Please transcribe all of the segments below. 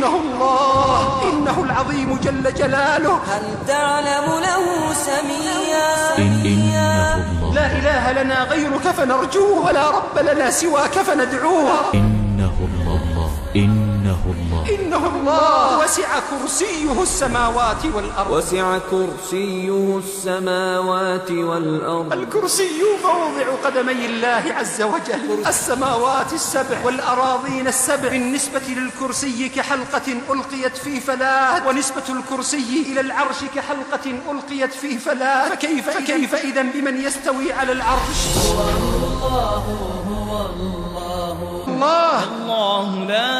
إنه الله، إنه العظيم جل جلاله. هل تعلم له سميا؟ إنه الله. لا إله لنا غيرك فنرجوه، ولا رب لنا سواك فندعوه. إنه الله. إنه الله. إنه الله. وسع كرسيه السماوات والأرض. وسع كرسيه السماوات والأرض. الكرسي موضع قدمي الله عز وجل. السماوات السبع والأراضين السبع بالنسبة للكرسي كحلقة ألقيت في فلاة، ونسبة الكرسي إلى العرش كحلقة ألقيت في فلاة. فكيف إذن بمن يستوي على العرش؟ هو الله الله لا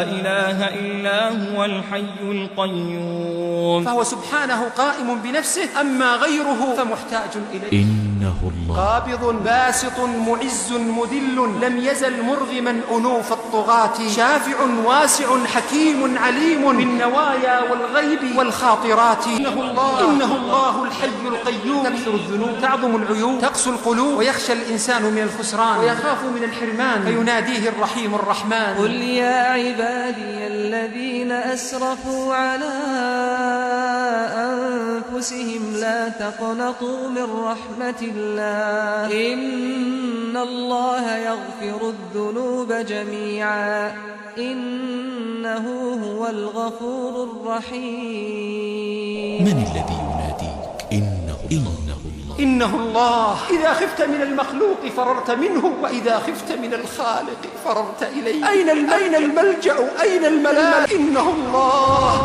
إله إلا هو الحي القيوم. فهو سبحانه قائم بنفسه، أما غيره فمحتاج إليه. إنه الله. قابض باسط معز مذل، لم يزل مرغما أنوف الطغاة، شافع واسع حكيم عليم بالنوايا والغيب والخاطرات. إنه الله الحي القيوم. تكثر الذنوب، تعظم العيوب، تقسو القلوب، ويخشى الإنسان من الخسران ويخاف من الحرمان، فيناديه الرحيم الرحمن. قل يا عبادي الذين أسرفوا على أنفسهم لا تقنطوا من رحمة الله، إن الله يغفر الذنوب جميعا إنه هو الغفور الرحيم. من الذي يناديك؟ إنه الله. إنه الله. إذا خفت من المخلوق فررت منه، وإذا خفت من الخالق فررت إليه. أين الملجأ؟ أين الملاذ؟ إنه الله.